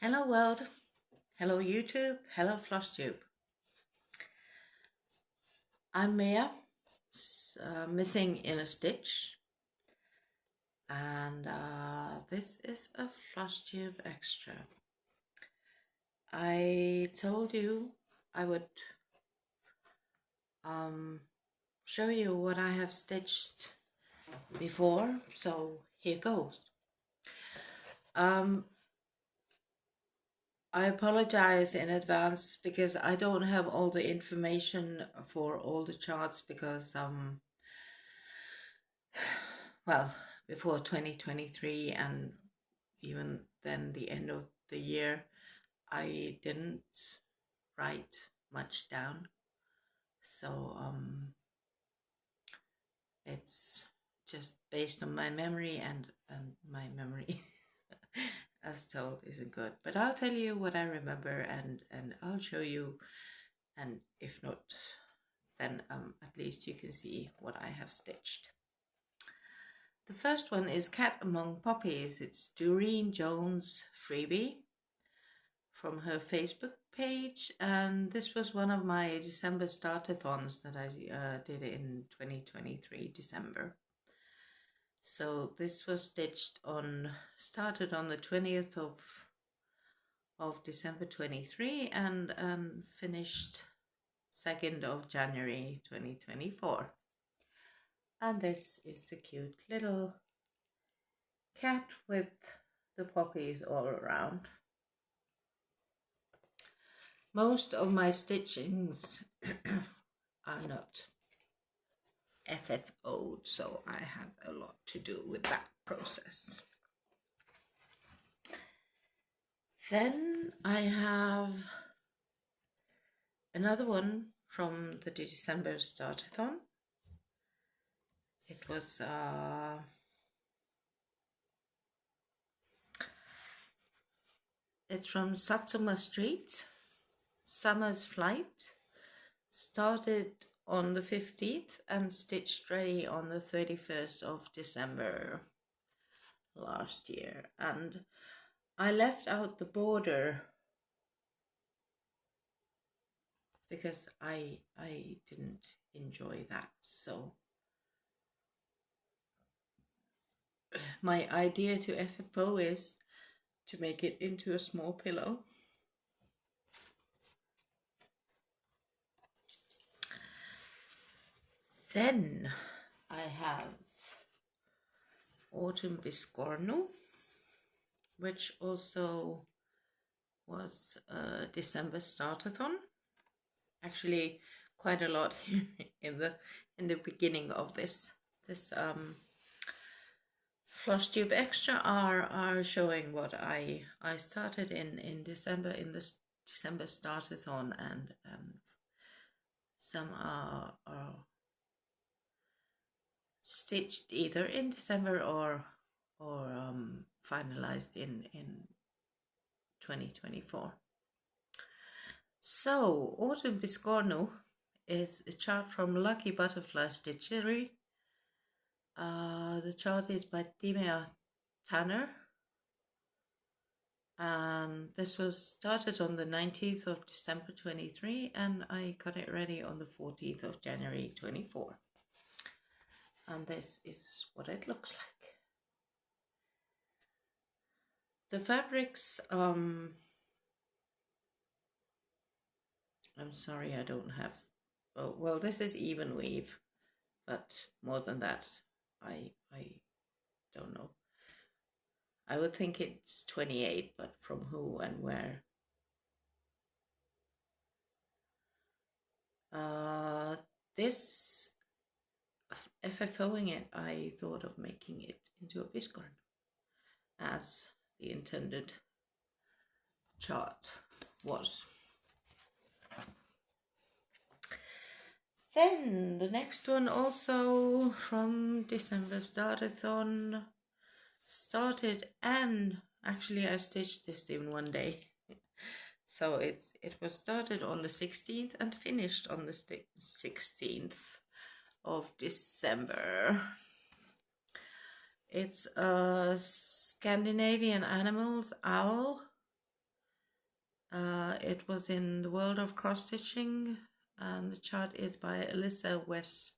Hello world, hello YouTube, hello Flosstube. I'm Mia, missing in a stitch, and this is a Flosstube extra. I told you I would show you what I have stitched before, so here goes. I apologize in advance because I don't have all the information for all the charts because well, before 2023 and even then the end of the year, I didn't write much down. So it's just based on my memory, and my memory as told isn't good. But I'll tell you what I remember, and I'll show you, and if not, then at least you can see what I have stitched. The first one is Cat Among Poppies. It's Doreen Jones freebie from her Facebook page, and this was one of my December startathons that I did in 2023 December. So this was started on the 20th of December 23 and finished 2nd of January 2024. And this is the cute little cat with the poppies all around. Most of my stitchings are not FFOd, so I have a lot to do with that process. Then I have another one from the December startathon. It was it's from Satsuma Street, Summer's Flight. Started on the 15th and stitched ready on the 31st of December last year. And I left out the border because I didn't enjoy that. So my idea to FFO is to make it into a small pillow. Then I have Autumn Biscorno, which also was a December startathon. Actually, quite a lot here in the beginning of this Flosstube extra are showing what I started in December, in this December startathon, and some are stitched either in December or finalized in 2024. So Autumn Biscorno is a chart from Lucky Butterfly Stitchery. The chart is by Dimea Tanner, and this was started on the 19th of December 23, and I got it ready on the 14th of January 24. And this is what it looks like. The fabrics, I'm sorry I don't have, oh, well, this is even weave, but more than that I don't know. I would think it's 28, but from who and where? This FFOing it, I thought of making it into a biscorn as the intended chart was. Then the next one, also from December startathon, started, and actually I stitched this in one day. So it was started on the 16th and finished on the 16th of December. It's a Scandinavian Animals owl It was in the world of cross stitching, and the chart is by Alyssa West.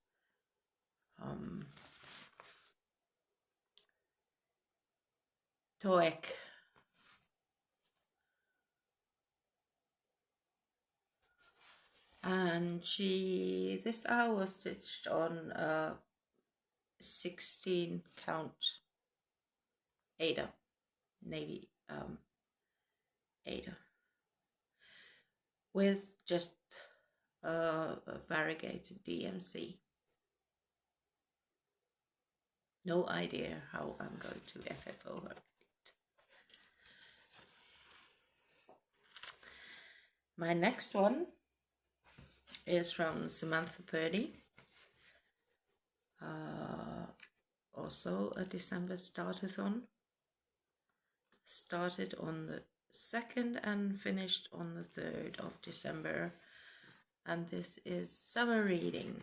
Toek. And this hour was stitched on 16 count Ada, navy Ada, with just a variegated DMC. No idea how I'm going to FFO it. My next one is from Samantha Purdy. Also a December startathon. Started on the 2nd and finished on the 3rd of December. And this is summer reading.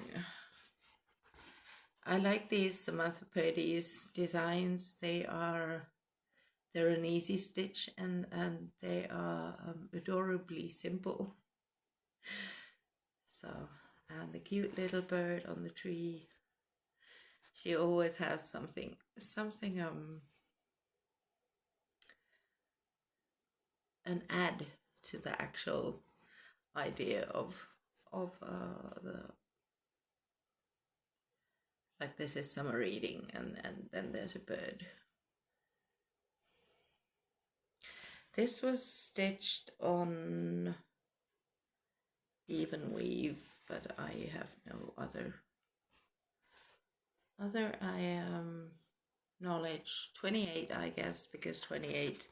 I like these Samantha Purdy's designs. They're an easy stitch and they are adorably simple. So, and the cute little bird on the tree. She always has something an add to the actual idea of the, like this is summer reading and then there's a bird. This was stitched on even weave, but I have no other knowledge. 28, I guess, because 28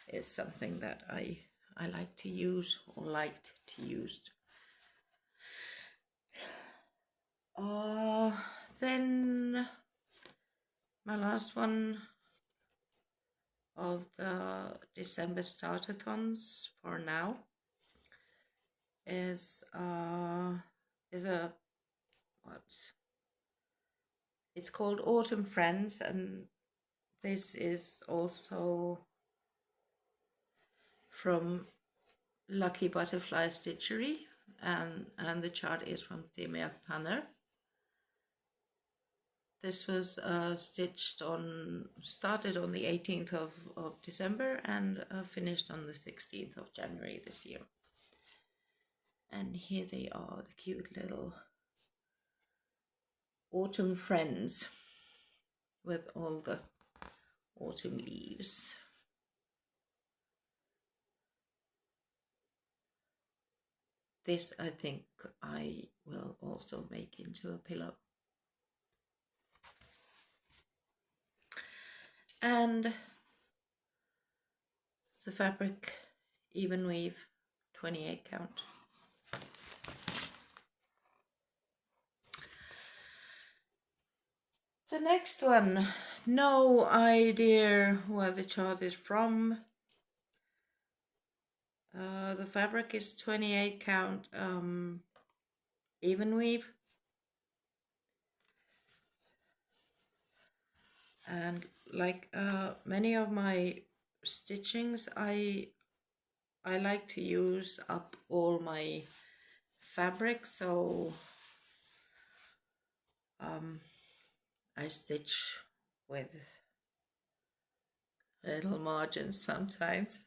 is something that I like to use or liked to use. Then my last one of the December startathons for now is it's called Autumn Friends, and this is also from Lucky Butterfly Stitchery, and the chart is from Timea Tanner. This was started on the 18th of December and finished on the 16th of January this year. And here they are, the cute little autumn friends with all the autumn leaves. This I think I will also make into a pillow. And the fabric, even weave, 28 count. The next one, no idea where the chart is from. The fabric is 28 count even weave. And like many of my stitchings, I like to use up all my fabric, so I stitch with little margins sometimes.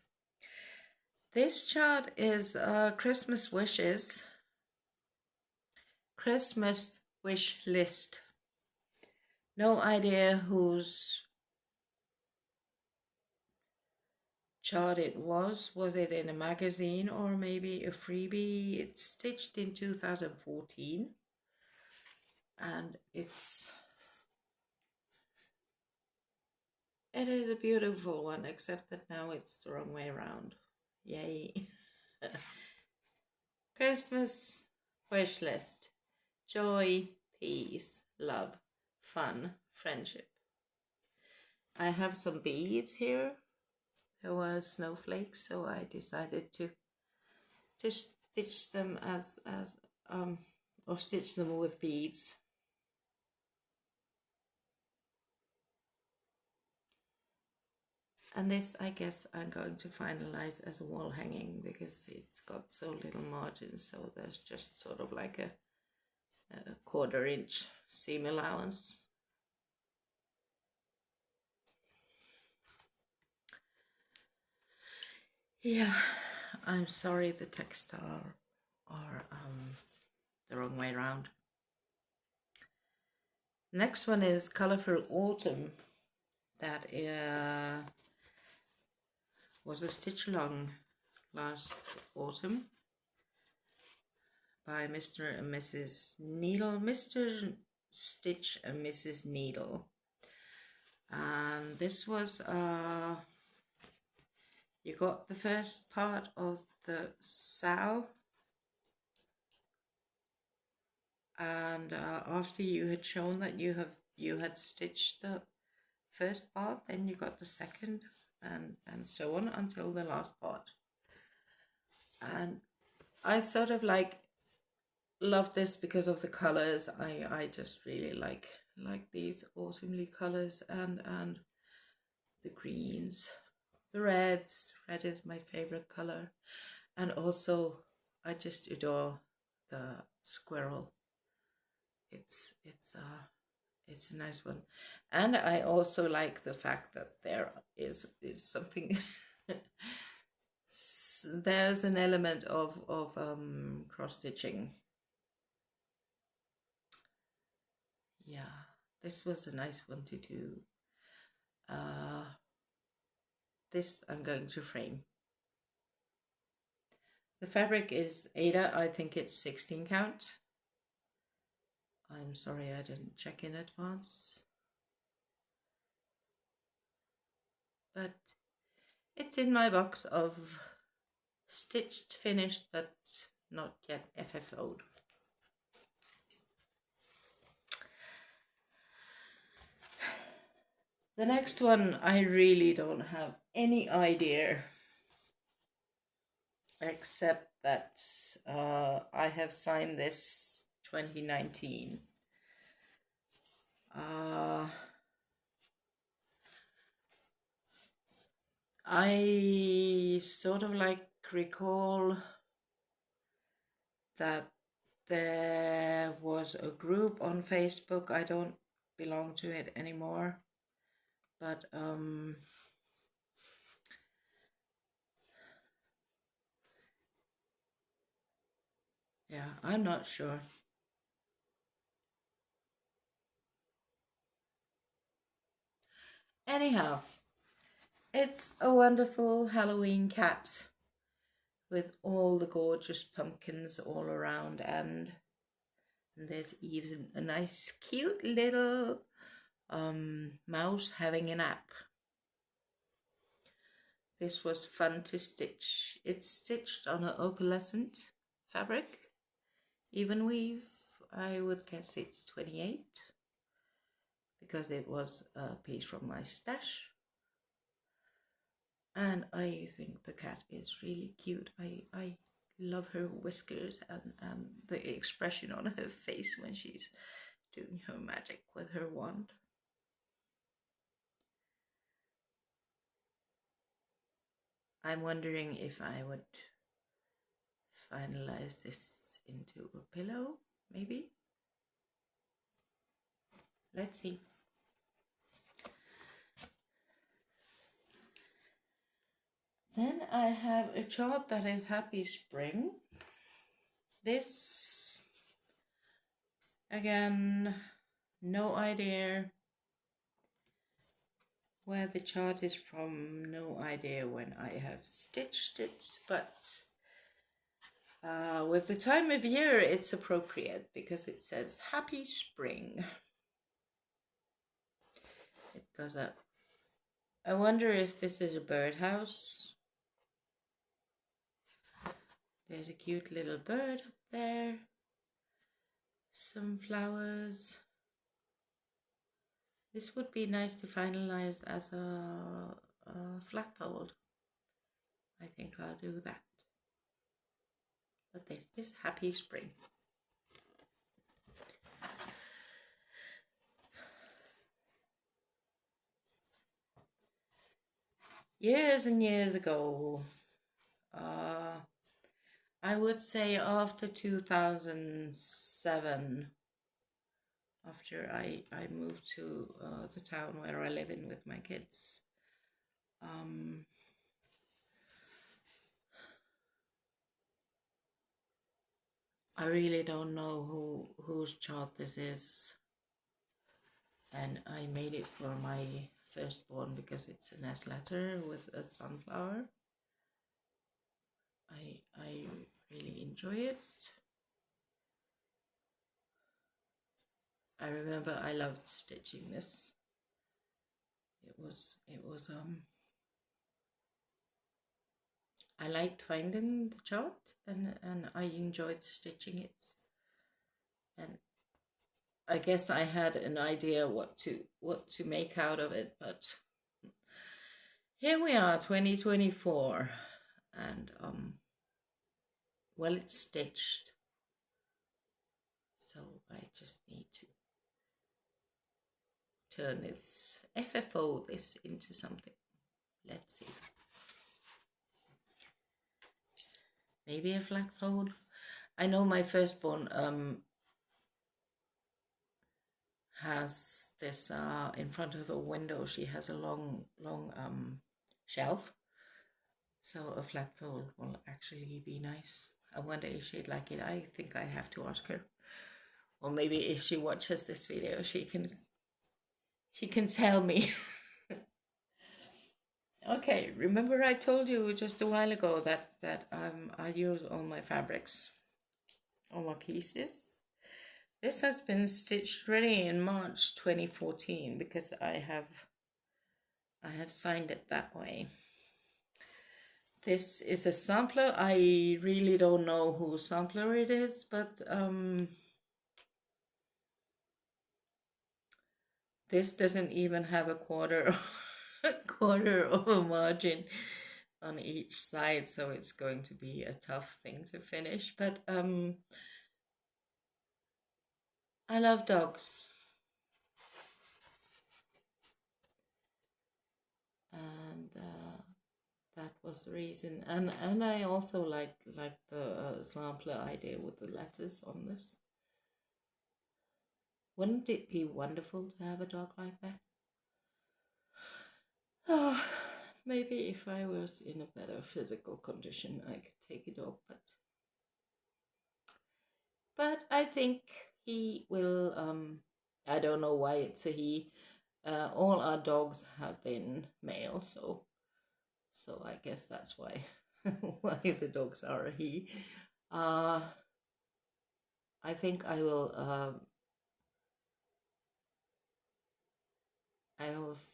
This chart is Christmas wishes, Christmas wish list. No idea whose chart it was. Was it in a magazine or maybe a freebie? It's stitched in 2014 and it is a beautiful one, except that now it's the wrong way around. Yay. Christmas wish list. Joy, peace, love, fun, friendship. I have some beads here. There were snowflakes, so I decided to stitch them or stitch them with beads. And this, I guess, I'm going to finalize as a wall hanging because it's got so little margins. So there's just sort of like a 1/4 inch seam allowance. Yeah, I'm sorry the text are the wrong way around. Next one is Colorful Autumn. That was a stitch along last autumn by Mr. and Mrs. Needle, Mr. Stitch and Mrs. Needle. And this was, you got the first part of the sow, and after you had shown that you had stitched the first part, then you got the second, and so on until the last part. And I sort of like love this because of the colors. I just really like these autumnly colors and the greens, the reds. Red is my favorite color, and also I just adore the squirrel. It's a nice one, and I also like the fact that there is something. There's an element of cross stitching. Yeah, this was a nice one to do. This I'm going to frame. The fabric is Ada. I think it's 16 count. I'm sorry I didn't check in advance. But it's in my box of stitched, finished, but not yet FFOd. The next one, I really don't have any idea, except that I have signed this 2019. I sort of like recall that there was a group on Facebook. I don't belong to it anymore, but yeah, I'm not sure. Anyhow, it's a wonderful Halloween cat with all the gorgeous pumpkins all around, and there's even a nice cute little mouse having a nap. This was fun to stitch. It's stitched on an opalescent fabric, even weave. I would guess it's 28 because it was a piece from my stash. And I think the cat is really cute. I love her whiskers and the expression on her face when she's doing her magic with her wand. I'm wondering if I would finalize this into a pillow, maybe. Let's see. Then I have a chart that is Happy Spring. This, again, no idea where the chart is from, no idea when I have stitched it, but with the time of year it's appropriate because it says Happy Spring. It goes up. I wonder if this is a birdhouse. There's a cute little bird up there. Some flowers. This would be nice to finalize as a flat fold. I think I'll do that. But this is Happy Spring. years and years ago. I would say after 2007, after I moved to the town where I live in with my kids. Um, I really don't know whose chart this is, and I made it for my firstborn because it's an S letter with a sunflower. I really enjoy it. I remember I loved stitching this. It was I liked finding the chart, and I enjoyed stitching it, and I guess I had an idea what to make out of it, but here we are, 2024, and well, it's stitched, so I just need to turn its FFO this into something. Let's see. Maybe a flat fold. I know my firstborn has this in front of a window. She has a long shelf, so a flat fold will actually be nice. I wonder if she'd like it. I think I have to ask her, or maybe if she watches this video, she can tell me. Okay, remember I told you just a while ago that I use all my fabrics, all my pieces. This has been stitched ready in March 2014 because I have signed it that way. This is a sampler. I really don't know whose sampler it is, but this doesn't even have a quarter of a margin on each side, so it's going to be a tough thing to finish. But I love dogs, and that was the reason. And I also like the sampler idea with the letters on this. Wouldn't it be wonderful to have a dog like that? Oh, maybe if I was in a better physical condition, I could take a dog, but I think he will. I don't know why it's a he. All our dogs have been male, so I guess that's why why the dogs are a he. I think I will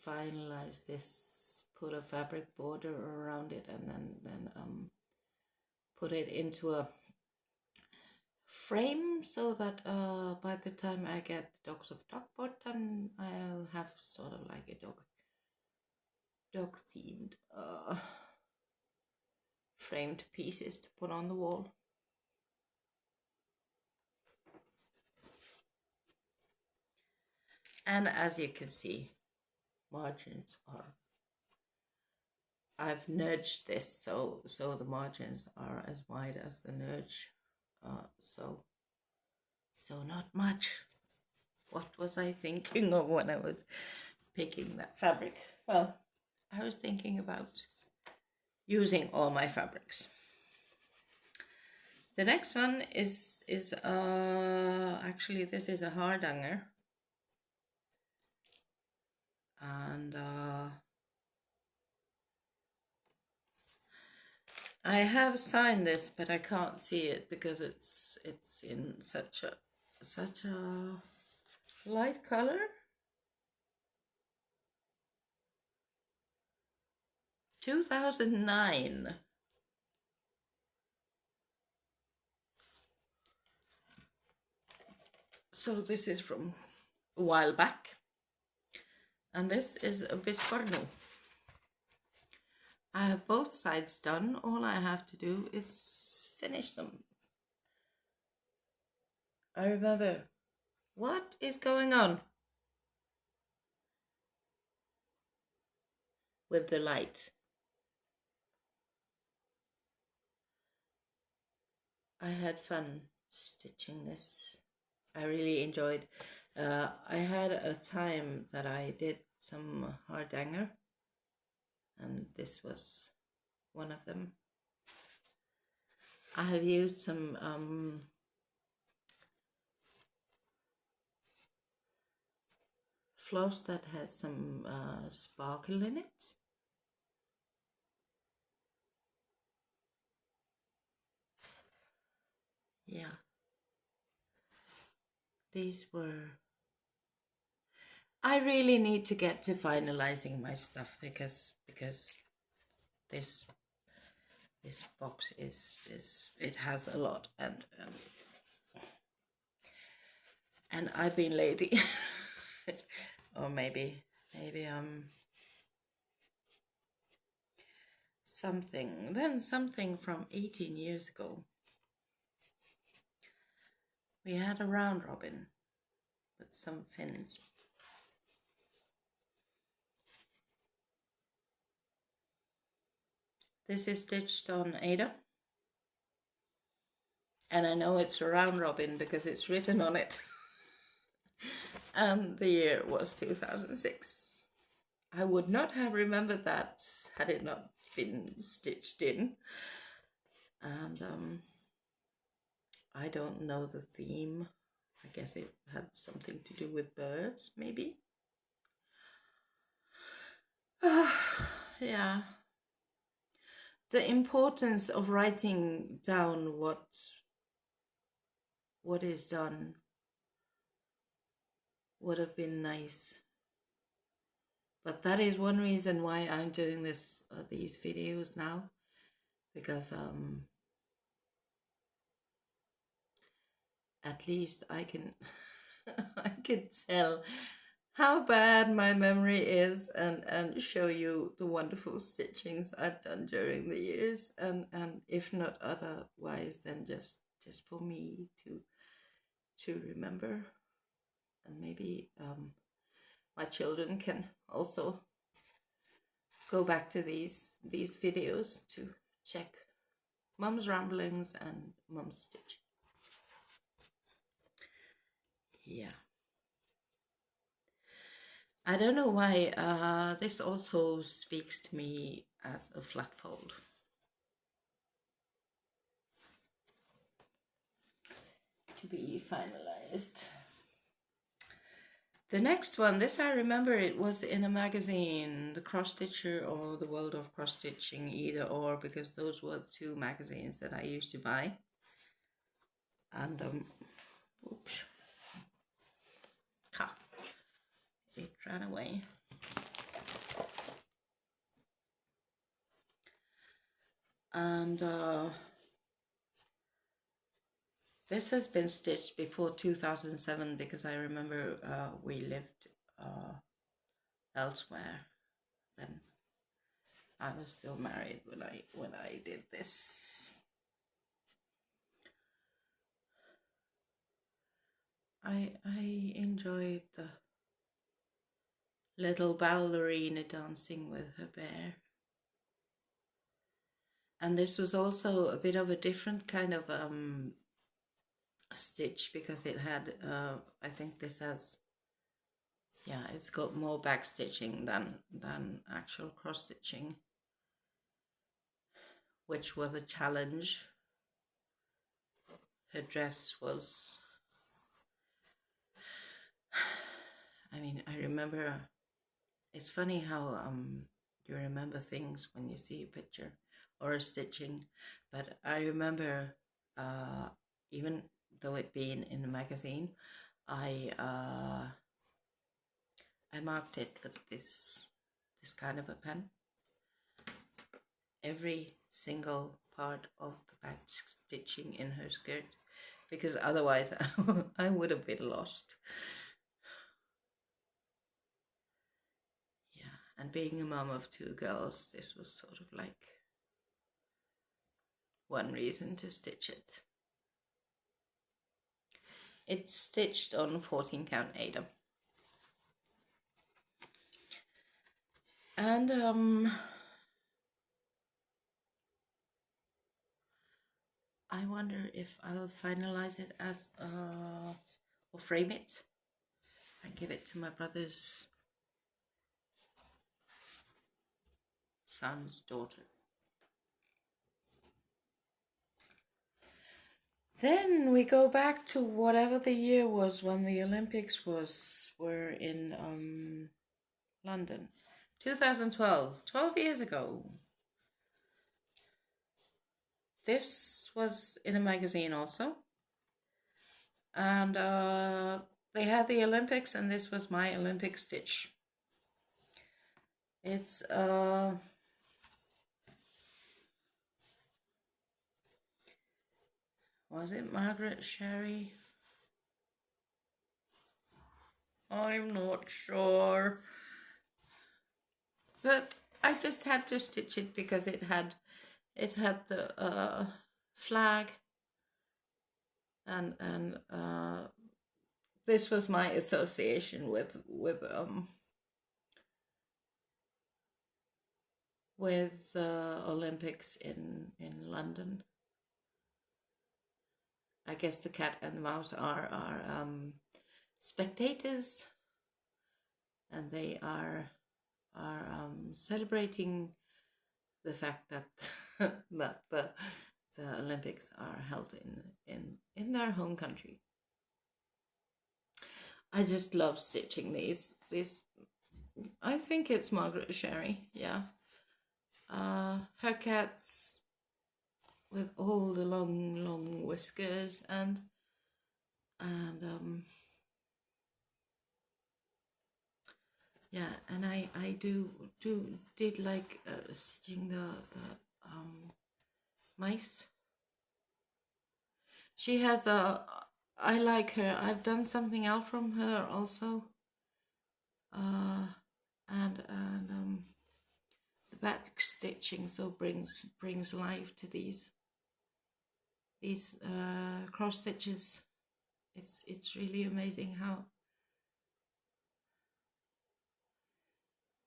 finalize this, put a fabric border around it, and then put it into a frame so that by the time I get the Dogs of Dogport, then I'll have sort of like a dog themed framed pieces to put on the wall. And as you can see, margins are, I've nudged this so the margins are as wide as the nudge, so not much. What was I thinking of when I was picking that fabric? Well, I was thinking about using all my fabrics. The next one is actually, this is a hardanger, and I have signed this, but I can't see it because it's in such a light color. (2009). So this is from a while back, and this is a biscorno. I have both sides done. All I have to do is finish them. I remember, what is going on with the light? I had fun stitching this. I really enjoyed. I had a time that I did some hardanger, and this was one of them. I have used some floss that has some sparkle in it. Yeah, these were. I really need to get to finalizing my stuff because this box is it has a lot, and I've been lazy. Or maybe something from 18 years ago. We had a round robin with some fins. This is stitched on Ada, and I know it's a round robin because it's written on it. And the year was 2006. I would not have remembered that had it not been stitched in. And I don't know the theme. I guess it had something to do with birds, maybe. Yeah. The importance of writing down what is done would have been nice. But that is one reason why I'm doing these videos now, because at least I can I can tell how bad my memory is and show you the wonderful stitchings I've done during the years, and if not otherwise, then just for me to remember, and maybe my children can also go back to these videos to check Mum's ramblings and Mum's stitching. Yeah. I don't know why this also speaks to me as a flat fold. To be finalized. The next one, this I remember, it was in a magazine, the Cross Stitcher or the World of Cross Stitching, either or, because those were the two magazines that I used to buy. And oops, ha, it ran away. And this has been stitched before 2007, because I remember we lived elsewhere then. I was still married when I did this. I enjoyed the little ballerina dancing with her bear. And this was also a bit of a different kind of stitch, because it had, I think this has, yeah, it's got more back stitching than actual cross stitching, which was a challenge. Her dress was, I mean, I remember, it's funny how you remember things when you see a picture or a stitching, but I remember even though it being in the magazine, I marked it with this kind of a pen, every single part of the back stitching in her skirt, because otherwise I would have been lost. Yeah, and being a mom of two girls, this was sort of like one reason to stitch it. It's stitched on 14 count Ada. And I want wonder if I'll finalize it as or frame it and give it to my brother's son's daughter. Then we go back to whatever the year was when the Olympics were in London. 2012, 12 years ago. This was in a magazine also. And they had the Olympics, and this was my Olympic stitch. It's was it Margaret Sherry? I'm not sure. But I just had to stitch it because it had the flag, and this was my association with Olympics in London. I guess the cat and the mouse are spectators, and they are celebrating the fact that that the Olympics are held in their home country. I just love stitching these. I think it's Margaret Sherry, yeah. Her cats with all the long whiskers and yeah, and I did like stitching the mice. She has I like her. I've done something else from her also. And the back stitching so brings life to these cross stitches. It's really amazing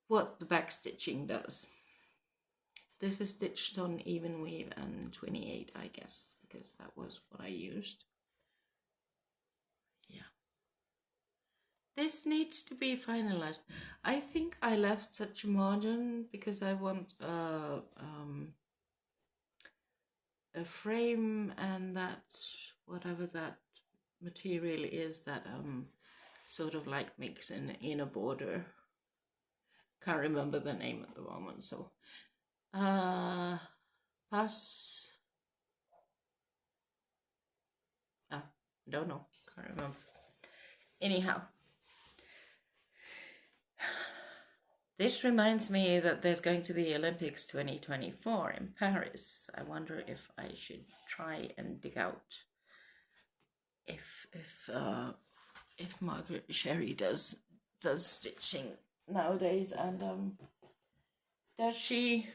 what the back stitching does. This is stitched on even weave and 28, I guess, because that was what I used. Yeah. This needs to be finalized. I think I left such a margin because I want a frame, and that whatever that material is that sort of like makes an inner border. Can't remember the name at the moment, so pass. Don't know, can't remember. Anyhow, this reminds me that there's going to be Olympics 2024 in Paris. I wonder if I should try and dig out if Margaret Sherry does stitching nowadays, and does she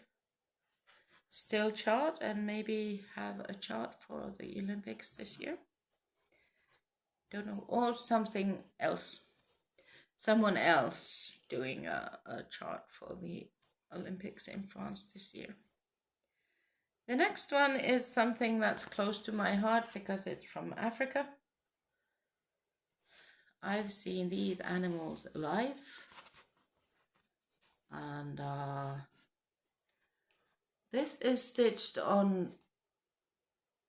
still chart and maybe have a chart for the Olympics this year? Don't know, or something else. Someone else doing a chart for the Olympics in France this year. The next one is something that's close to my heart because it's from Africa. I've seen these animals alive, and this is stitched on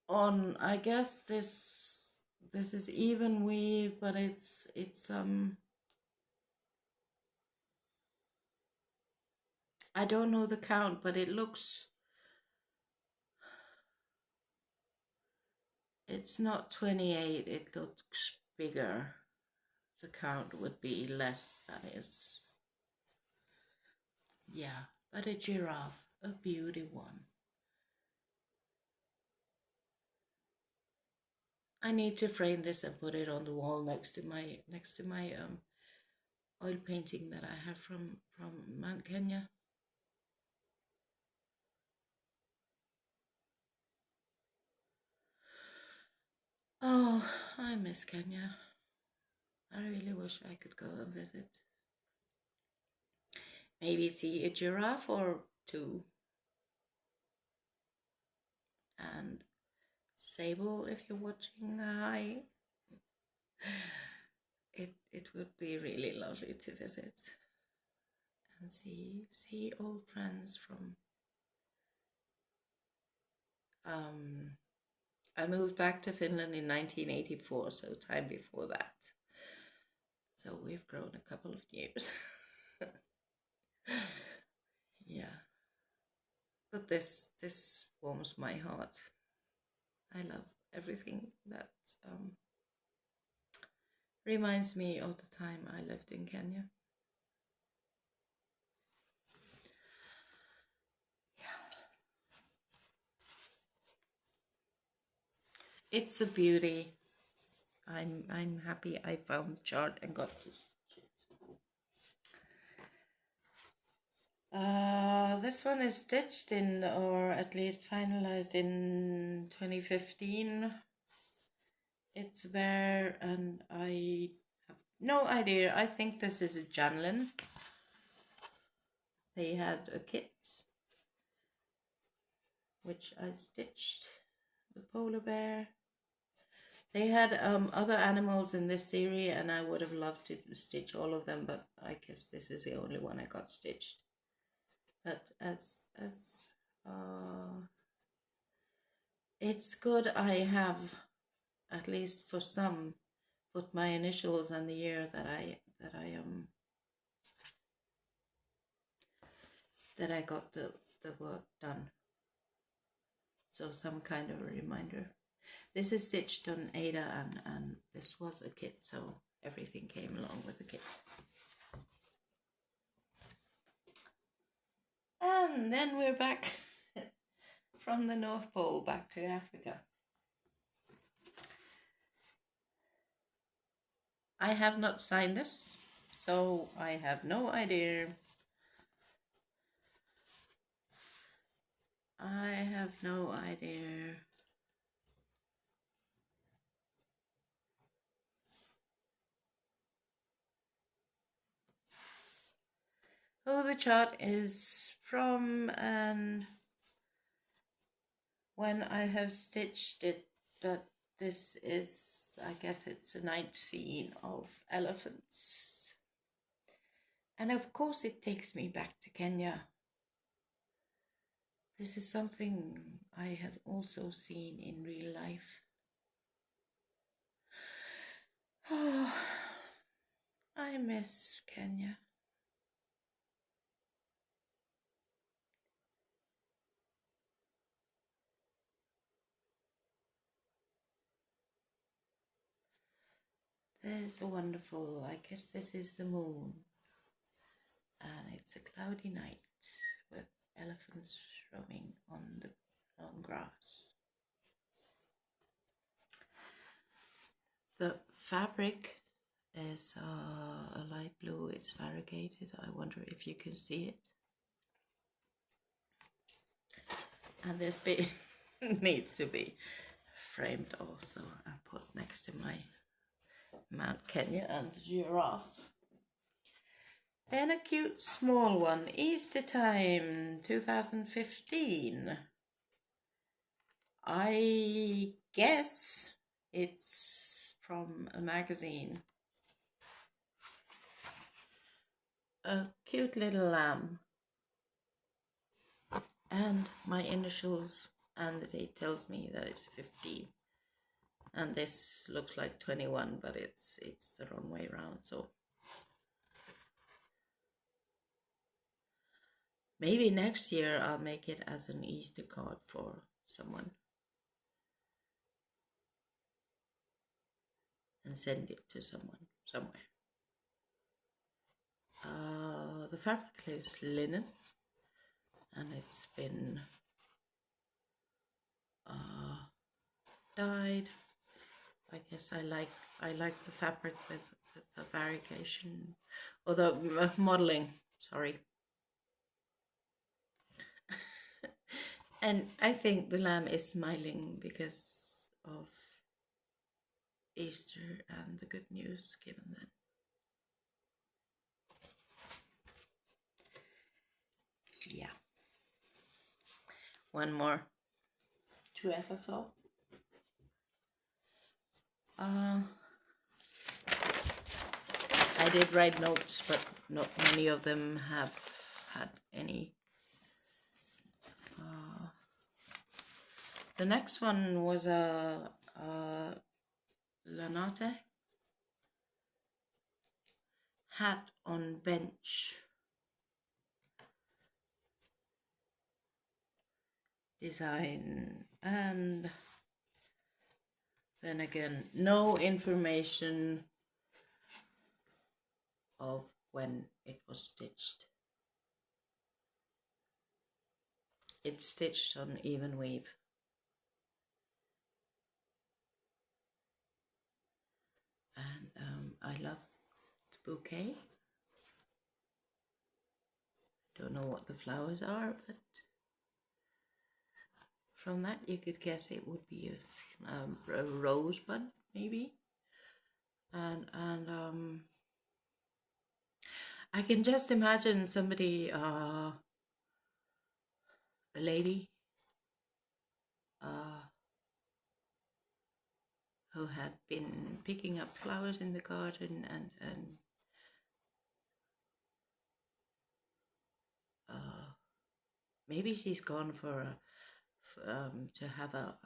I guess this is even weave, but it's I don't know the count, but it looks, it's not 28, it looks bigger. The count would be less, that is. Yeah, but a giraffe, a beauty one. I need to frame this and put it on the wall next to my oil painting that I have from Mount Kenya. Oh, I miss Kenya. I really wish I could go and visit. Maybe see a giraffe or two. And Sable, if you're watching, hi. It would be really lovely to visit and see old friends from. I moved back to Finland in 1984, so time before that. So we've grown a couple of years. Yeah. But this warms my heart. I love everything that reminds me of the time I lived in Kenya. Yeah. It's a beauty. I'm happy I found the chart and got to stitch it. This one is stitched in, or at least finalized in 2015. It's bare, and I have no idea. I think this is a Janlin. They had a kit, which I stitched. The polar bear. They had other animals in this series, and I would have loved to stitch all of them, but I guess this is the only one I got stitched. But as it's good I have, at least for some, put my initials and the year that I got the work done. So some kind of a reminder. This is stitched on Ada, and this was a kit, so everything came along with the kit. And then we're back from the North Pole back to Africa. I have not signed this, so I have no idea. I have no idea. Oh, the chart is from and when I have stitched it, but this is, I guess it's a night scene of elephants. And of course it takes me back to Kenya. This is something I have also seen in real life. Oh, I miss Kenya. There's a wonderful, I guess this is the moon. And it's a cloudy night with elephants roaming on the long grass. The fabric is a light blue, it's variegated. I wonder if you can see it. And this bit needs to be framed also and put next to my Mount Kenya and the giraffe. Then a cute small one, Easter time 2015. I guess it's from a magazine. A cute little lamb. And my initials, and the date tells me that it's 15. And this looks like 21, but it's the wrong way around, so maybe next year I'll make it as an Easter card for someone and send it to someone somewhere. The fabric is linen, and it's been dyed. I guess I like the fabric with the variegation, or the modeling, sorry. And I think the lamb is smiling because of Easter and the good news given then. Yeah. One more to FFO. I did write notes, but not many of them have had any. The next one was a Lanate hat on bench design, and then again, no information of when it was stitched. It's stitched on even weave. And I love the bouquet. Don't know what the flowers are, but from that you could guess it would be a rosebud, maybe. And I can just imagine somebody, a lady, who had been picking up flowers in the garden, and maybe she's gone for to have a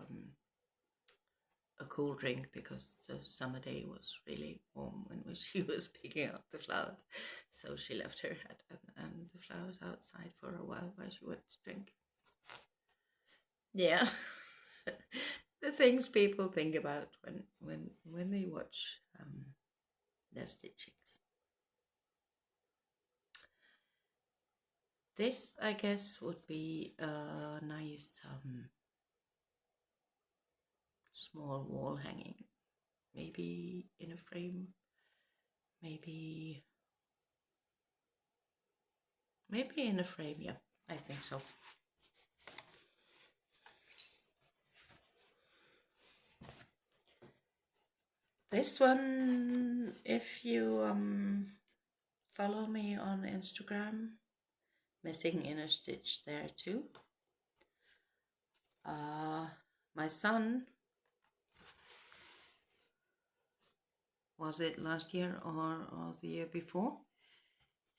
cool drink, because the summer day was really warm when she was picking up the flowers. So she left her hat and the flowers outside for a while she went to drink. Yeah. The things people think about when they watch their stitchings. This, I guess, would be a nice small wall hanging, maybe in a frame, maybe in a frame. Yeah, I think so. This one, if you follow me on Instagram, missing inner stitch there too. My son, was it last year or the year before?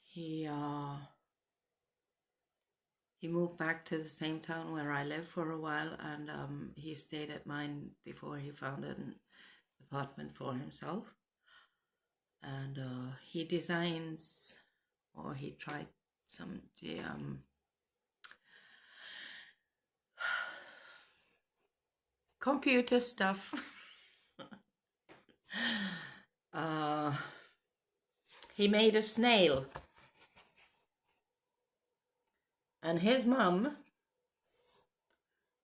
He moved back to the same town where I live for a while, and he stayed at mine before he found an apartment for himself. And he designs, or he tried some computer stuff. He made a snail, and his mum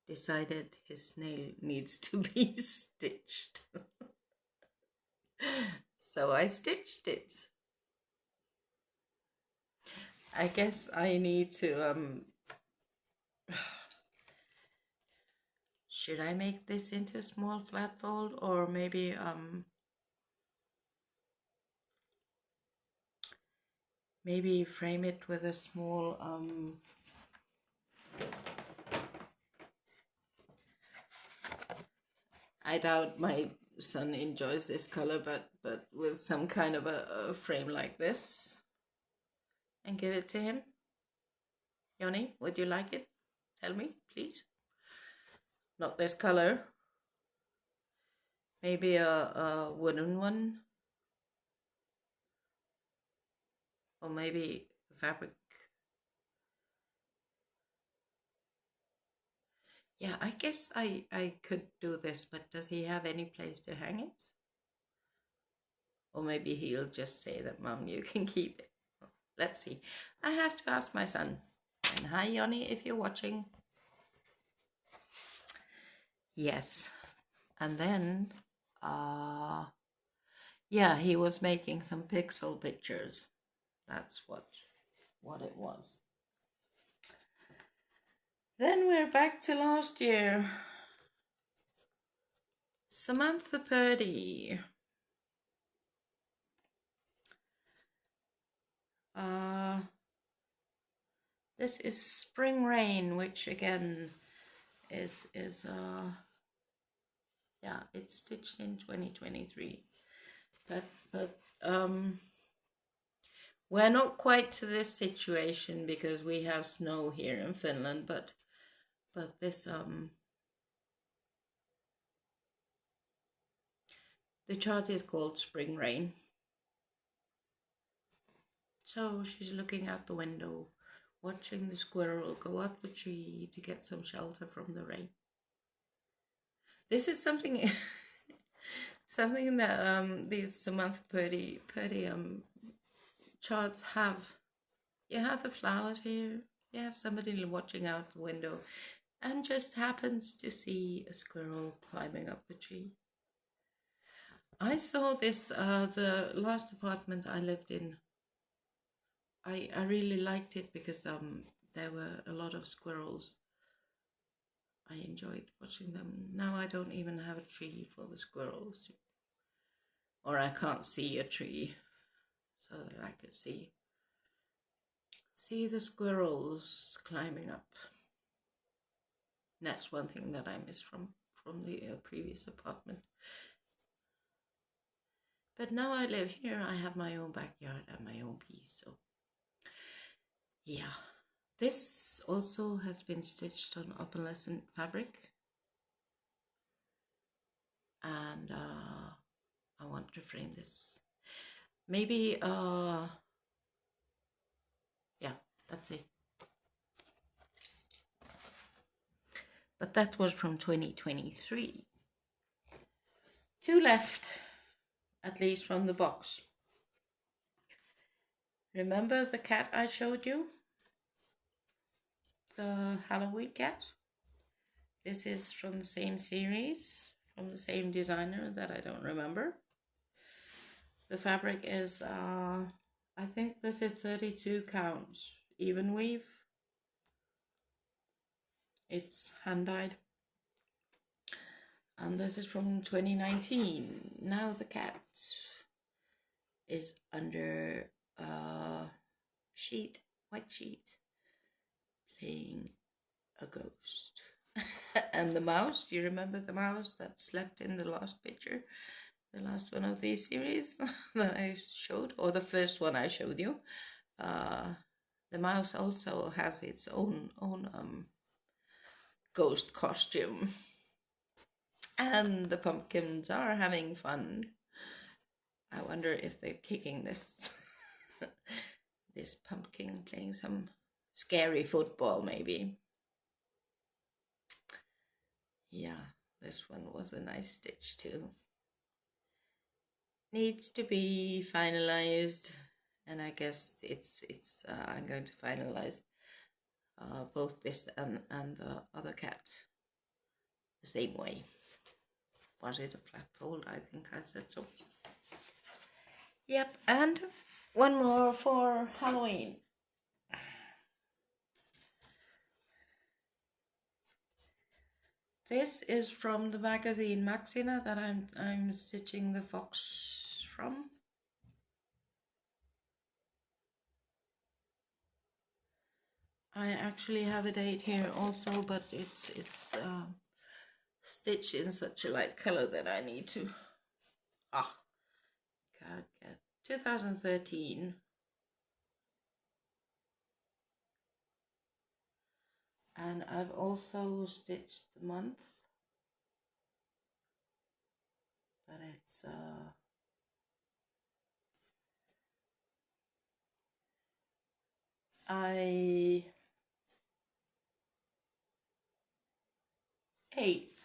decided his snail needs to be stitched. So I stitched it. I guess I need to should I make this into a small flat fold, or maybe maybe frame it with a small I doubt my son enjoys this color, but with some kind of a frame like this, and give it to him. Yoni, would you like it? Tell me, please. Not this color. Maybe a wooden one, or maybe fabric. Yeah, I guess I could do this, but does he have any place to hang it? Or maybe he'll just say that, Mom, you can keep it. Let's see. I have to ask my son. And hi, Yoni, if you're watching. Yes. And then, yeah, he was making some pixel pictures. That's what it was. Then we're back to last year. Samantha Purdy. This is Spring Rain, which again is Yeah, it's stitched in 2023. But we're not quite to this situation because we have snow here in Finland, but this the chart is called Spring Rain. So she's looking out the window, watching the squirrel go up the tree to get some shelter from the rain. This is something something that these Samantha Purdy charts have. You have the flowers here, you have somebody watching out the window and just happens to see a squirrel climbing up the tree. I saw this, the last apartment I lived in. I really liked it because there were a lot of squirrels. I enjoyed watching them. Now I don't even have a tree for the squirrels. Or I can't see a tree so that I could see the squirrels climbing up. And that's one thing that I miss from the previous apartment. But now I live here, I have my own backyard and my own peace, so yeah. This also has been stitched on opalescent fabric. And I want to frame this. Maybe, yeah, that's it. But that was from 2023. 2 left, at least from the box. Remember the cat I showed you? The Halloween cat? This is from the same series, from the same designer that I don't remember. The fabric is, I think this is 32 count, even weave. It's hand dyed. And this is from 2019. Now the cat is under a sheet, white sheet, playing a ghost. And the mouse, do you remember the mouse that slept in the last picture? The last one of these series that I showed, or the first one I showed you. The mouse also has its own ghost costume. And the pumpkins are having fun. I wonder if they're kicking this this pumpkin, playing some scary football maybe. Yeah, this one was a nice stitch too. Needs to be finalized, and I guess it's I'm going to finalize both this and the other cat the same way. Was it a flat fold? I think I said so. Yep, and one more for Halloween. This is from the magazine Maxina that I'm stitching the fox from. I actually have a date here also, but it's stitched in such a light color that I need to God, 2013. And I've also stitched the month, but it's I 8th,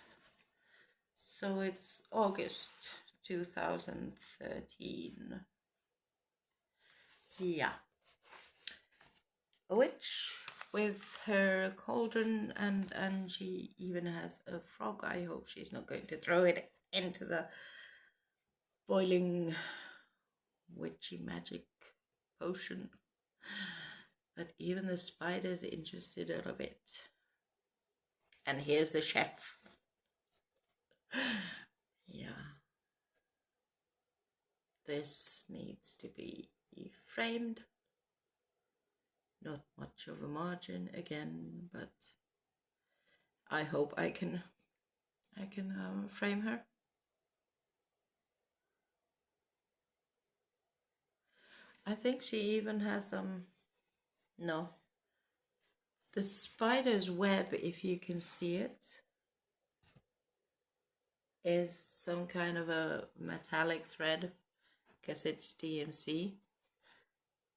so it's August 2013. Yeah, a witch with her cauldron, and she even has a frog. I hope she's not going to throw it into the boiling witchy magic potion. But even the spider's interested in a bit. And here's the chef. Yeah. This needs to be framed. Not much of a margin again, but I hope I can I can frame her. I think she even has no. The spider's web, if you can see it, is some kind of a metallic thread because it's DMC.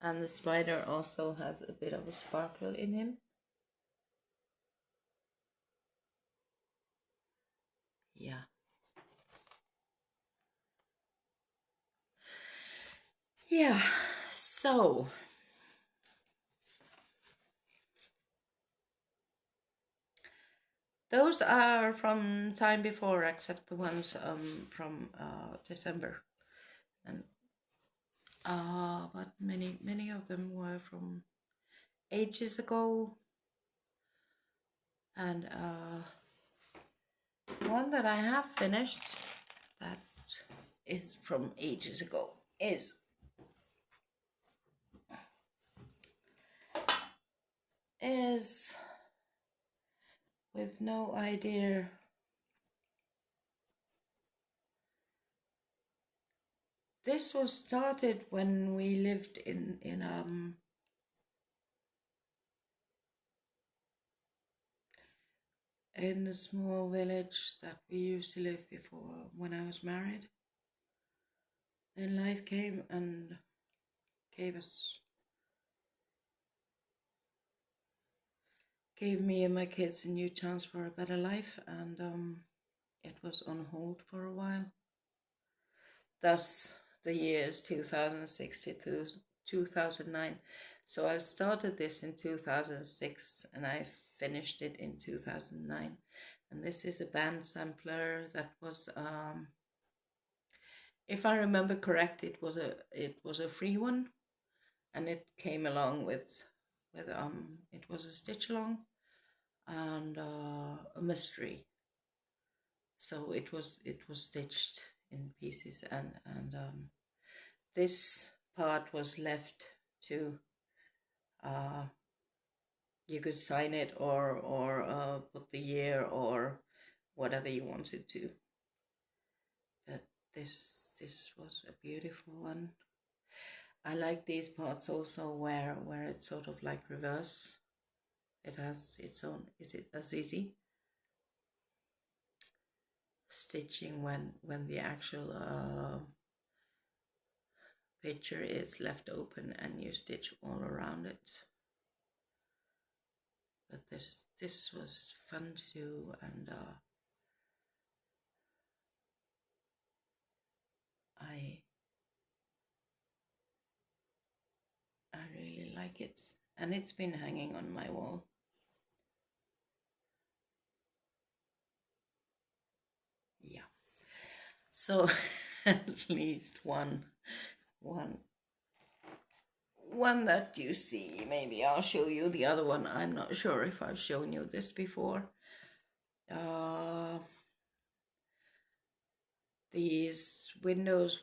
And the spider also has a bit of a sparkle in him. Yeah. Yeah, so those are from time before, except the ones from December, and but many of them were from ages ago, and one that I have finished that is from ages ago is with no idea. This was started when we lived in the small village that we used to live before when I was married. Then life came and gave me and my kids a new chance for a better life, and it was on hold for a while. Thus, the years 2006 to 2009. So I started this in 2006 and I finished it in 2009. And this is a band sampler that was, if I remember correct, it was a free one, and it came along with it was a stitch along and a mystery. So it was stitched in pieces, and this part was left to you could sign it or put the year or whatever you wanted to. But this was a beautiful one. I like these parts also where it's sort of like reverse. It has its own, is it Azizi? Stitching when the actual picture is left open and you stitch all around it. But this was fun to do, and I really like it, and it's been hanging on my wall. Yeah, so at least one that you see. Maybe I'll show you the other one. I'm not sure if I've shown you this before. These windows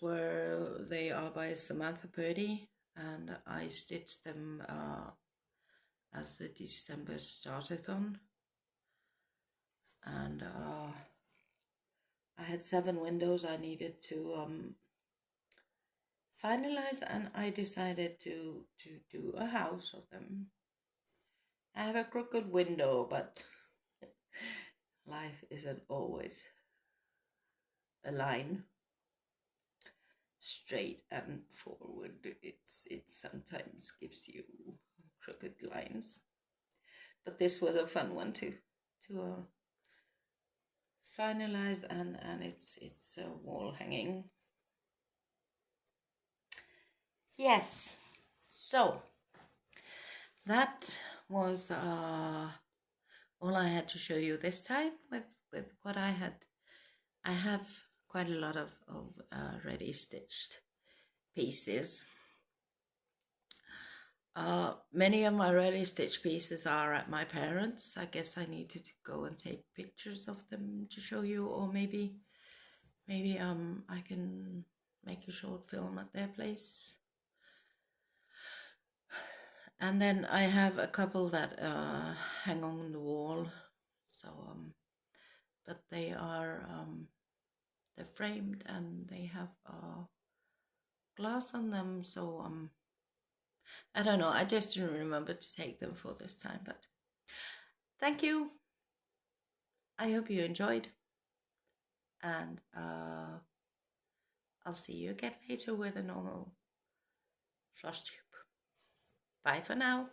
they are by Samantha Purdy, and I stitched them as the December startathon, and I had 7 windows I needed to finalize, and I decided to do a house of them. I have a crooked window, but life isn't always a line straight and forward. It sometimes gives you crooked lines, but this was a fun one to finalize, and it's a wall hanging. Yes, so that was all I had to show you this time with what I had. I have quite a lot of ready stitched pieces. Many of my ready stitched pieces are at my parents'. I guess I needed to go and take pictures of them to show you, or maybe I can make a short film at their place. And then I have a couple that hang on the wall. So, but they are they're framed and they have glass on them. So I don't know. I just didn't remember to take them for this time. But thank you. I hope you enjoyed, and I'll see you again later with a normal Flosstube. Bye for now.